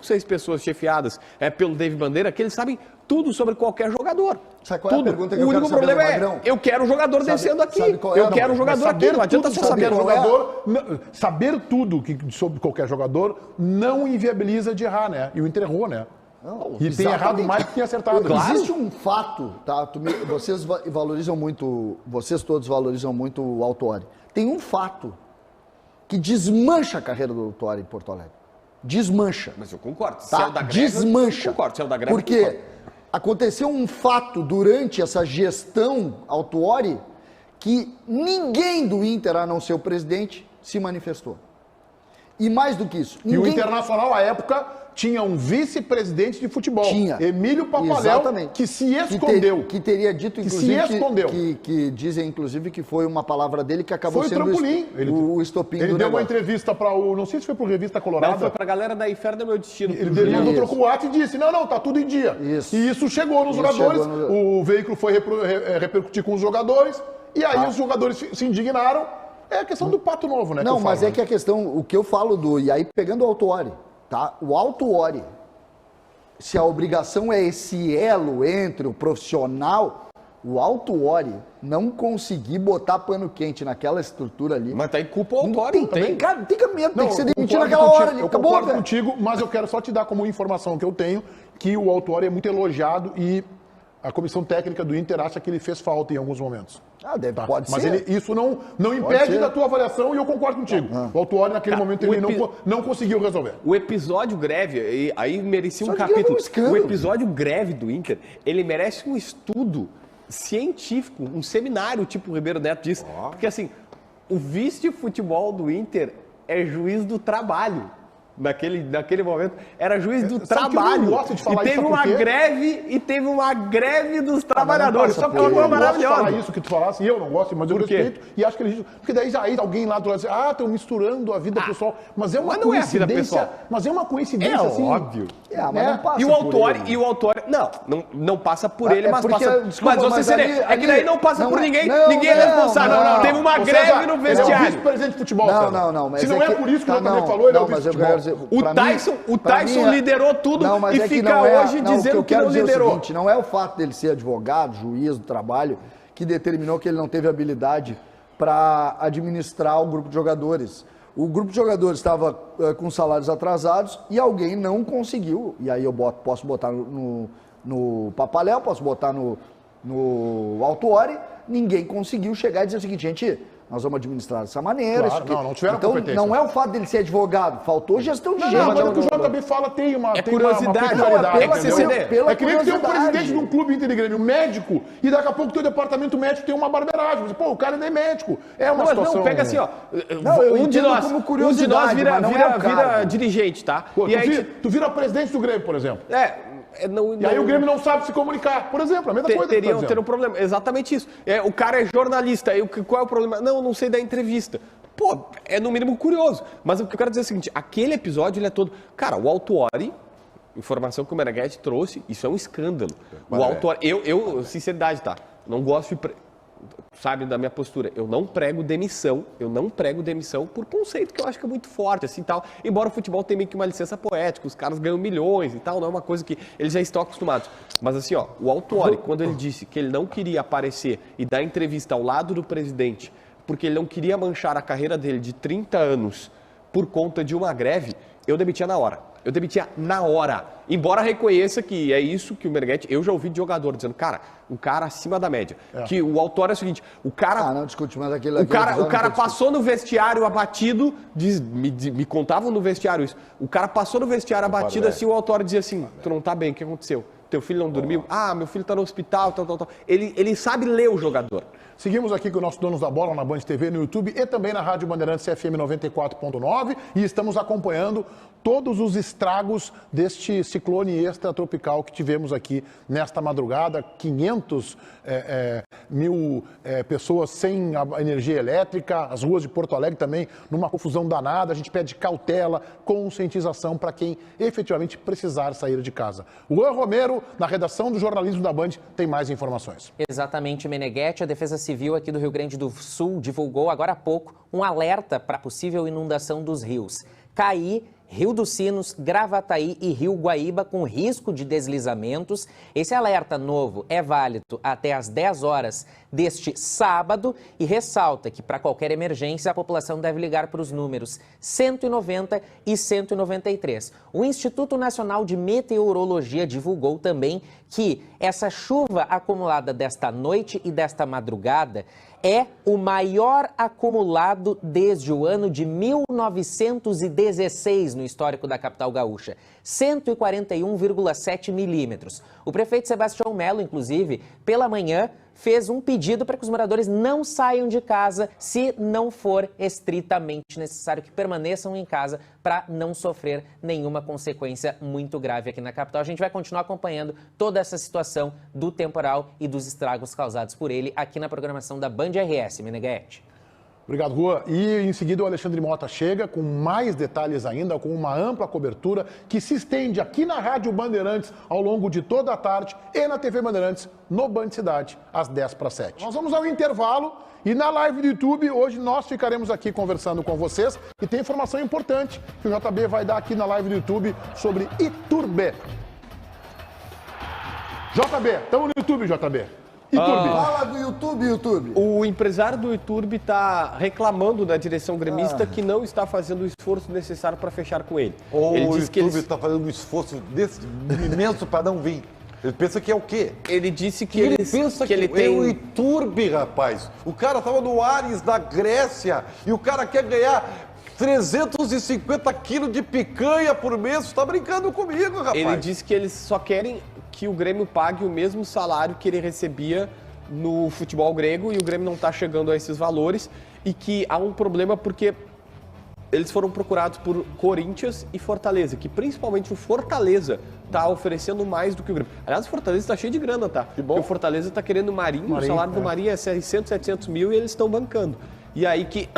6 pessoas chefiadas pelo David Bandeira que eles sabem tudo sobre qualquer jogador. Sabe qual é a pergunta que eu o único quero saber problema do Magrão? eu quero o jogador descendo aqui. Eu quero o jogador aqui, não adianta só saber jogador. Saber tudo sobre qualquer jogador não inviabiliza de errar, né? E o Inter errou, né? Não, e tem errado mais do que tem acertado. Claro. Existe um fato, tá? Vocês valorizam muito, vocês todos valorizam muito o Autuori. Tem um fato que desmancha a carreira do Autuori em Porto Alegre. desmancha. Mas eu concordo. Tá? Se é o da greve, Desmancha. eu concordo. Se é o da greve, eu Porque concordo. aconteceu um fato durante essa gestão Autuori que ninguém do Inter, a não ser o presidente, se manifestou. E mais do que isso, E o Internacional, à época, tinha um vice-presidente de futebol, tinha. Emílio Papaléu, Exatamente. que se escondeu. Que teria dito, Que se inclusive, escondeu. que dizem, inclusive, que foi uma palavra dele que acabou Foi o sendo trampolim. o estopim Ele do deu uma negócio. entrevista para o... Não sei se foi para o Revista Não, Colorado. foi pra galera da Inferno é Meu Destino. Ele mandou, trocou o ato e disse, não, tá tudo em dia. Isso. E isso chegou nos Isso jogadores, chegou no- o veículo foi repercutir com os jogadores, e aí os jogadores se indignaram. É a questão do pato novo, né? Não, que eu mas falo, é que a questão, o que eu falo e aí pegando o Autuori, tá? O Autuori, se a obrigação é esse elo entre o profissional, o Autuori não conseguir botar pano quente naquela estrutura ali. Mas tá em culpa o Autuori também. Cara, tem caminhão, tem que ser eu demitido concordo naquela contigo, hora ali. Eu Acabou, concordo velho. contigo, mas eu quero só te dar como informação que eu tenho que o Autuori é muito elogiado e a comissão técnica do Inter acha que ele fez falta em alguns momentos. Ah, Tá? pode Mas ser. isso não impede ser. da tua avaliação e eu concordo contigo. O Autuori, naquele momento, o ele não conseguiu resolver. O episódio greve, e aí merecia um Só de greve é um capítulo. escândalo. O episódio greve do Inter, ele merece um estudo científico, um seminário, tipo o Ribeiro Neto disse. Porque assim, o vice-futebol do Inter é juiz do trabalho. Naquele momento, era juiz do Sabe que eu não trabalho. gosto de falar E teve isso, sabe uma por quê? greve, e teve uma greve dos Mas trabalhadores. não Só passa que ela por foi ele. Eu gosto de maravilhosa. falar isso que tu falasse, e eu não gosto, mas eu Por quê? respeito e acho que ele... Porque daí alguém lá do lado diz, estão misturando a vida pessoal. Mas é uma mas não é a vida coincidência... pessoal. Mas é uma coincidência, É assim... óbvio. Mas É. não passa E o por Autuori, ele. não passa por ele, É mas porque, passa. desculpa, mas você mas seria. ali- É que ali- daí não passa não por é- ninguém. não, Ninguém é não, responsável. não. Teve uma Ô, greve César, no ele é o vestiário. vice-presidente de futebol, Não, César. não, mas Se não é é que- por isso que o tá, JB não, falou, ele é o não, mas eu quero dizer, vice-futebol. O pra Tyson mim é- liderou tudo Não, mas e é que fica não é, hoje não, dizendo o que eu quero dizer liderou. É o seguinte, não é o fato dele ser advogado, juiz do trabalho, que determinou que ele não teve habilidade para administrar o grupo de jogadores. O grupo de jogadores estava com salários atrasados e alguém não conseguiu. E aí eu posso botar no Papaléu, posso botar no Autuori. Ninguém conseguiu chegar e dizer o seguinte, gente, nós vamos administrar dessa maneira. Claro, isso aqui. não tiveram então, competência. não é o fato dele ser advogado, faltou gestão de Não, gente. mas é que o JB fala tem uma curiosidade. peculiaridade, Não, é pela- entendeu? pela É que nem tu tem um curiosidade. presidente de um clube Inter e Grêmio médico e daqui a pouco teu departamento médico tem uma barbeiragem. Pô, o cara nem é médico. É uma Não, situação... pega assim, ó. Não, eu um de entendo nós, como um de curiosidade, nós vira, mas não vira, é o vira cargo. dirigente, tá? Pô, E aí, tu vira presidente do Grêmio, por exemplo. não, E aí o Grêmio não sabe se comunicar. Por exemplo, a mesma coisa que tu tá teriam dizendo. ter um problema. Exatamente isso. O cara é jornalista. Aí, qual é o problema? Não sei da entrevista. Pô, é no mínimo curioso. Mas o que eu quero dizer é o seguinte: aquele episódio ele é todo. Cara, o Autuori, informação que o Meneghetti trouxe, isso é um escândalo. O Autuori, sinceridade, tá? Não gosto de. Sabe da minha postura, eu não prego demissão por conceito que eu acho que é muito forte, assim, tal, embora o futebol tenha meio que uma licença poética, os caras ganham milhões e tal, não é uma coisa que eles já estão acostumados, mas assim, ó, o Autuori, quando ele disse que ele não queria aparecer e dar entrevista ao lado do presidente, porque ele não queria manchar a carreira dele de 30 anos por conta de uma greve, eu demitia na hora. Embora reconheça que é isso que o Meneghetti... Eu já ouvi de jogador dizendo, cara, um cara acima da média. Que o Autuori é o seguinte, o cara... não discute mais aquele... O cara passou no vestiário abatido, me contavam no vestiário isso, o cara passou no vestiário abatido assim, o Autuori dizia assim, tu não tá bem, o que aconteceu? Teu filho não dormiu? Meu filho tá no hospital, tal. Ele sabe ler o jogador. Seguimos aqui com o nosso Donos da Bola na Band TV, no YouTube e também na Rádio Bandeirantes FM 94.9 e estamos acompanhando todos os estragos deste ciclone extratropical que tivemos aqui nesta madrugada. 500 mil pessoas sem energia elétrica, as ruas de Porto Alegre também numa confusão danada. A gente pede cautela, conscientização para quem efetivamente precisar sair de casa. O Juan Romero, na redação do jornalismo da Band, tem mais informações. Exatamente, Meneghetti. A Defesa Civil aqui do Rio Grande do Sul divulgou agora há pouco um alerta para a possível inundação dos rios Caí, Rio dos Sinos, Gravataí e Rio Guaíba com risco de deslizamentos. Esse alerta novo é válido até às 10 horas deste sábado e ressalta que para qualquer emergência a população deve ligar para os números 190 e 193. O Instituto Nacional de Meteorologia divulgou também que essa chuva acumulada desta noite e desta madrugada É o maior acumulado desde o ano de 1916 no histórico da capital gaúcha, 141,7 milímetros. O prefeito Sebastião Melo, inclusive, pela manhã, fez um pedido para que os moradores não saiam de casa se não for estritamente necessário, que permaneçam em casa para não sofrer nenhuma consequência muito grave aqui na capital. A gente vai continuar acompanhando toda essa situação do temporal e dos estragos causados por ele aqui na programação da Band RS, Meneghetti. Obrigado, Rua. E em seguida o Alexandre Mota chega com mais detalhes ainda, com uma ampla cobertura que se estende aqui na Rádio Bandeirantes ao longo de toda a tarde e na TV Bandeirantes, no Band Cidade, às 10:07. Nós vamos ao intervalo e na live do YouTube, hoje nós ficaremos aqui conversando com vocês e tem informação importante que o JB vai dar aqui na live do YouTube sobre Iturbe. JB, estamos no YouTube, JB. Iturbe. Fala do YouTube. O empresário do Iturbe está reclamando da direção gremista que não está fazendo o esforço necessário para fechar com ele. Ou ele o disse que YouTube está fazendo um esforço imenso para não vir. Ele pensa que é o quê? Ele disse que Ele ele pensa que ele é o Iturbe, rapaz. O cara estava no Ares da Grécia e o cara quer ganhar 350 quilos de picanha por mês. Você tá brincando comigo, rapaz. Ele disse que eles só querem que o Grêmio pague o mesmo salário que ele recebia no futebol grego e o Grêmio não está chegando a esses valores e que há um problema porque eles foram procurados por Corinthians e Fortaleza, que principalmente o Fortaleza está oferecendo mais do que o Grêmio. Aliás, o Fortaleza está cheio de grana, tá? Que bom. Porque o Fortaleza está querendo o Marinho, o salário do Marinho é 600, 700 mil e eles estão bancando. E aí que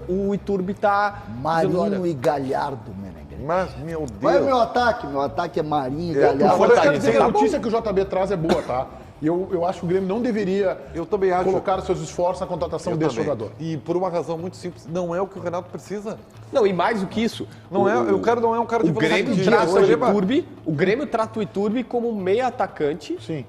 o Iturbe está... Marinho e Galhardo, Meneghete. Mas, meu Deus. Qual é o meu ataque? Meu ataque é Marinho e Eu Galhardo. quero dizer que a notícia que o JB traz é boa, tá? Eu acho que o Grêmio não deveria colocar seus esforços na contratação desse jogador. E por uma razão muito simples, não é o que o Renato precisa. Não, e mais do que isso. O cara não é um cara de O Grêmio trata o Iturbe como um meia atacante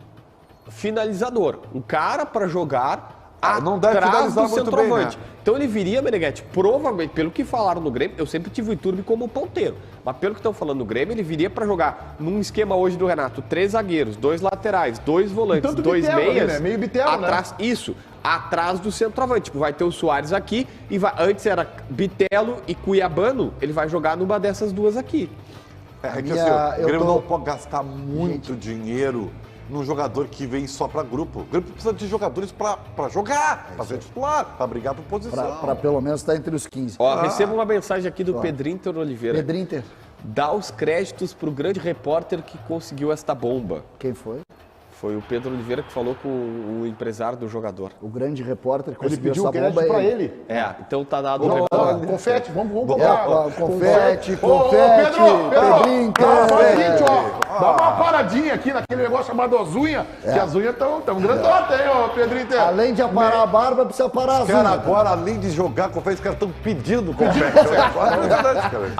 finalizador. Um cara para jogar não deve atrás do finalizar muito bem, centroavante. né? Então ele viria, Meneghetti, provavelmente, pelo que falaram no Grêmio, eu sempre tive o Iturbe como ponteiro, mas pelo que estão falando no Grêmio, ele viria para jogar num esquema hoje do Renato, 3 zagueiros, 2 laterais, 2 volantes, 2 meias, né? Meio bitelo, atrás, né? Isso, atrás do centroavante. Tipo, vai ter o Soares aqui e antes era Bitelo e Cuiabano, ele vai jogar numa dessas duas aqui. É que assim, o Grêmio não pode gastar muito dinheiro num jogador que vem só para grupo. O Grêmio precisa de jogadores para jogar, para ser titular, para brigar por posição. Para pelo menos estar entre os 15. Recebo uma mensagem aqui do Pedrinter Oliveira. Pedrinter. Dá os créditos pro grande repórter que conseguiu esta bomba. Quem foi? Foi o Pedro Oliveira que falou com o empresário do jogador. O grande repórter que Ele conseguiu pediu essa o crédito bomba pra é ele. Então tá dado o Confete, vamos botar. Confete. Pedrinter. Pedrinter. Dá uma paradinha aqui naquele negócio chamado Ozunha, que as unhas estão grandotas, hein, ô Pedrinter? Além de aparar a barba, precisa parar as Cara, unhas. agora, além de jogar confete, os caras estão pedindo confete.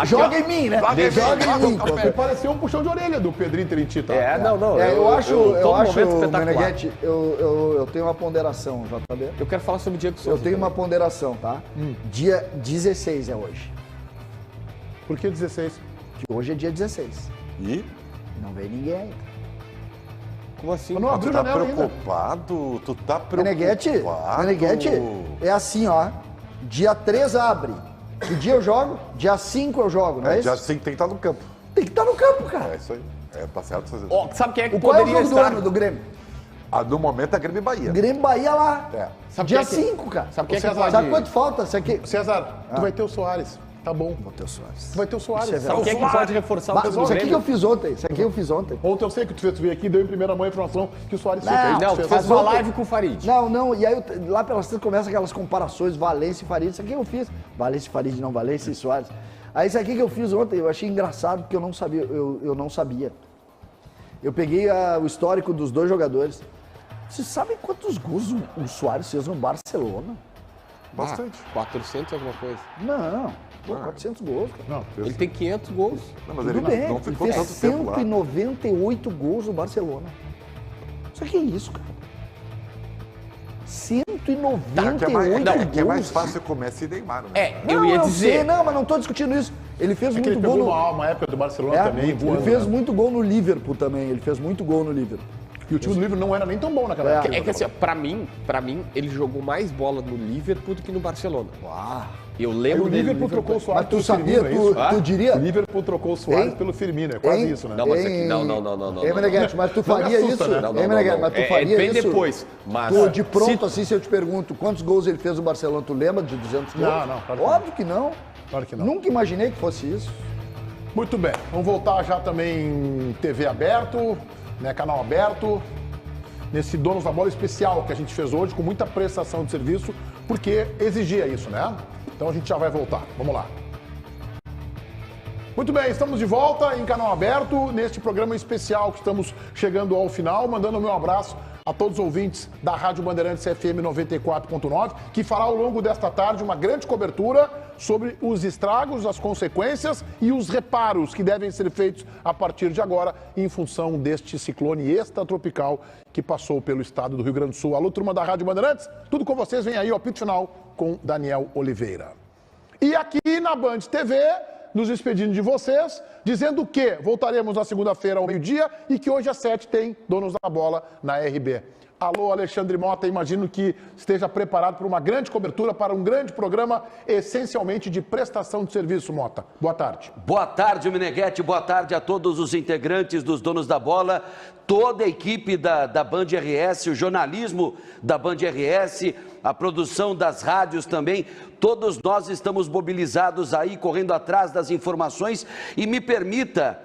Joga em mim, né? Joga em mim. Você pareceu um puxão de orelha do Pedrinter em ti, tá? Eu acho, espetacular. Meneghetti, eu tenho uma ponderação, JB. Eu quero falar sobre o Diego Souza. Eu tenho uma ponderação, tá? Dia 16 é hoje. Por que 16? Que hoje é dia 16. E? Não veio ninguém ainda. Como assim? Mas não Tu abriu tá janela ainda. preocupado? Tu tá preocupado? Meneghetti, é assim, ó. Dia 3 abre. Que dia eu jogo? Dia 5 eu jogo, não é isso? Já tem que estar no campo. Tem que estar no campo, cara. É isso aí. Tá certo fazer Ó, sabe quem é que Qual é o poderia jogo do estar? ano do Grêmio? No momento é Grêmio e Bahia. Grêmio Bahia lá. Sabe Dia quem é que- 5, cara. Sabe quem é que César, pode... Sabe quanto falta? Isso aqui... César, tu vai ter o Soares. Tá bom. Vou ter o Soares. Tu vai ter o Soares. Sabe quem é que pode reforçar o Isso time do aqui que eu Grêmio? fiz ontem. Isso aqui eu fiz ontem. Ontem eu sei que tu veio aqui e deu em primeira mão a informação que o Soares Não, fez. Não, tu fez uma live com o Farid. Não. E aí lá pelas tantas começam aquelas comparações, Valência e Farid. Isso aqui eu fiz. Valência e Farid, não Valência e Soares. Aí isso aqui que eu fiz ontem, eu achei engraçado porque eu não sabia. Eu não sabia. Eu peguei o histórico dos dois jogadores. Vocês sabem quantos gols o Soares fez no Barcelona? Bastante. 400 alguma coisa. Não. Pô, 400 gols, cara. Não, Ele tem 500 gols. Não, mas Tudo ele bem, não ele ficou fez tanto tempo lá. 198 gols no Barcelona. Isso aqui é isso, cara. 198 que é mais gols. fácil com Messi e Neymar, né? Eu ia dizer... Sei, não, mas não tô discutindo isso. Ele fez É que muito ele gol pegou no... uma época do Barcelona também, ele voando, fez né? muito gol no Liverpool também. Ele fez muito gol no Liverpool. E o time do Liverpool não era nem tão bom naquela época. É que assim, pra mim, ele jogou mais bola no Liverpool do que no Barcelona. Uau. Eu lembro o dele. Liverpool trocou o Suárez Mas tu sabia, tu diria... O Liverpool trocou o Suárez pelo Firmino, é quase isso, né? Não, mas aqui, não. Meneghete, mas tu faria assusta, isso? né? Não, Mas tu faria bem isso? depois. Mas Tu, de pronto, assim, se eu te pergunto quantos gols ele fez no Barcelona, tu lembra de 200 gols? Não, claro que Óbvio que não. Claro que não. Nunca imaginei que fosse isso. Muito bem, vamos voltar já também em TV aberto, né, canal aberto, nesse Donos da Bola especial que a gente fez hoje, com muita prestação de serviço, porque exigia isso, né? Então a gente já vai voltar. Vamos lá. Muito bem, estamos de volta em canal aberto, neste programa especial que estamos chegando ao final, mandando o meu abraço a todos os ouvintes da Rádio Bandeirantes FM 94.9, que fará ao longo desta tarde uma grande cobertura sobre os estragos, as consequências e os reparos que devem ser feitos a partir de agora em função deste ciclone extratropical que passou pelo estado do Rio Grande do Sul. Alô, turma da Rádio Bandeirantes, tudo com vocês, vem aí o apito final com Daniel Oliveira. E aqui na Band TV, nos despedindo de vocês, dizendo que voltaremos na segunda-feira ao meio-dia e que hoje às 7 tem Donos da Bola na RB. Alô, Alexandre Mota, imagino que esteja preparado para uma grande cobertura, para um grande programa, essencialmente de prestação de serviço, Mota. Boa tarde. Boa tarde, Meneghete, boa tarde a todos os integrantes dos Donos da Bola, toda a equipe da Band RS, o jornalismo da Band RS, a produção das rádios também, todos nós estamos mobilizados aí, correndo atrás das informações, e me permita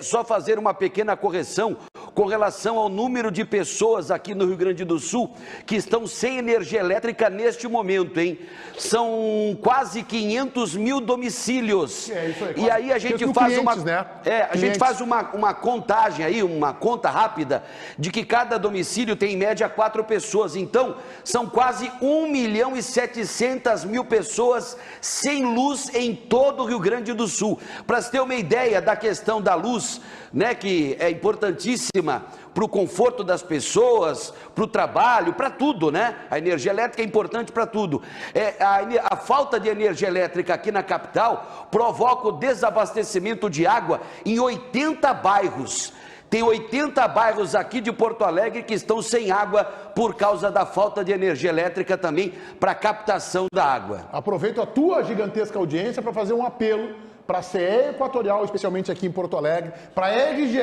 só fazer uma pequena correção com relação ao número de pessoas aqui no Rio Grande do Sul que estão sem energia elétrica neste momento, hein? São quase 500 mil domicílios. Isso aí, e aí a gente faz clientes, né? a gente faz uma contagem aí, uma conta rápida, de que cada domicílio tem em média 4 pessoas. Então, são quase 1.700.000 pessoas sem luz em todo o Rio Grande do Sul. Para se ter uma ideia da questão da luz, né, que é importantíssima para o conforto das pessoas, para o trabalho, para tudo, né? A energia elétrica é importante para tudo. A falta de energia elétrica aqui na capital provoca o desabastecimento de água em 80 bairros. Tem 80 bairros aqui de Porto Alegre que estão sem água por causa da falta de energia elétrica também para captação da água. Aproveito a tua gigantesca audiência para fazer um apelo para a CE Equatorial, especialmente aqui em Porto Alegre, para a RGE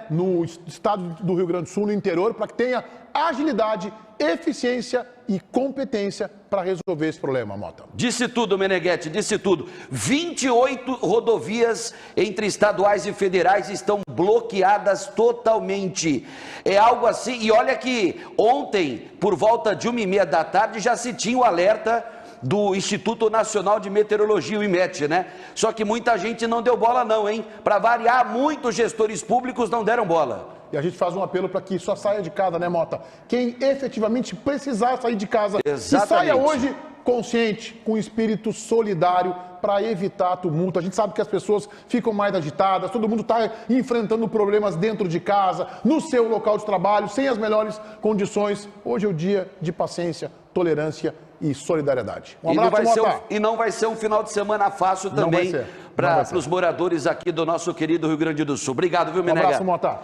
no estado do Rio Grande do Sul, no interior, para que tenha agilidade, eficiência e competência para resolver esse problema, Mota. Disse tudo, Meneghete, disse tudo. 28 rodovias entre estaduais e federais estão bloqueadas totalmente. É algo assim, e olha que ontem, por volta de 1h30 da tarde, já se tinha o alerta do Instituto Nacional de Meteorologia, o IMET, né? Só que muita gente não deu bola não, hein? Para variar, muitos gestores públicos não deram bola. E a gente faz um apelo para que só saia de casa, né, Mota? Quem efetivamente precisar sair de casa, exatamente, que saia hoje consciente, com espírito solidário, para evitar tumulto. A gente sabe que as pessoas ficam mais agitadas, todo mundo está enfrentando problemas dentro de casa, no seu local de trabalho, sem as melhores condições. Hoje é o dia de paciência, tolerância e solidariedade. Um abraço, Mota. E não vai ser um final de semana fácil também para os moradores aqui do nosso querido Rio Grande do Sul. Obrigado, viu, Menega? Um abraço, Mota.